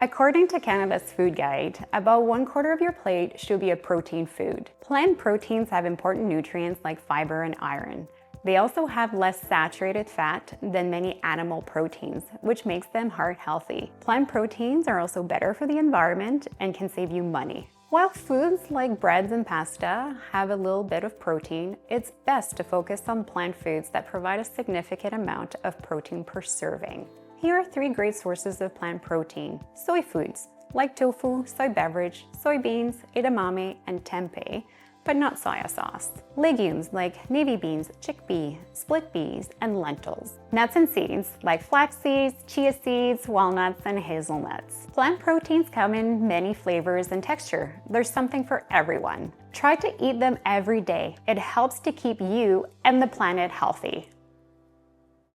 According to Canada's Food Guide, about 1/4 of your plate should be a protein food. Plant proteins have important nutrients like fiber and iron. They also have less saturated fat than many animal proteins, which makes them heart healthy. Plant proteins are also better for the environment and can save you money. While foods like breads and pasta have a little bit of protein, it's best to focus on plant foods that provide a significant amount of protein per serving. Here are 3 great sources of plant protein. Soy foods, like tofu, soy beverage, soybeans, edamame, and tempeh, but not soya sauce. Legumes like navy beans, chickpea, split peas, and lentils. Nuts and seeds like flax seeds, chia seeds, walnuts, and hazelnuts. Plant proteins come in many flavors and texture. There's something for everyone. Try to eat them every day. It helps to keep you and the planet healthy.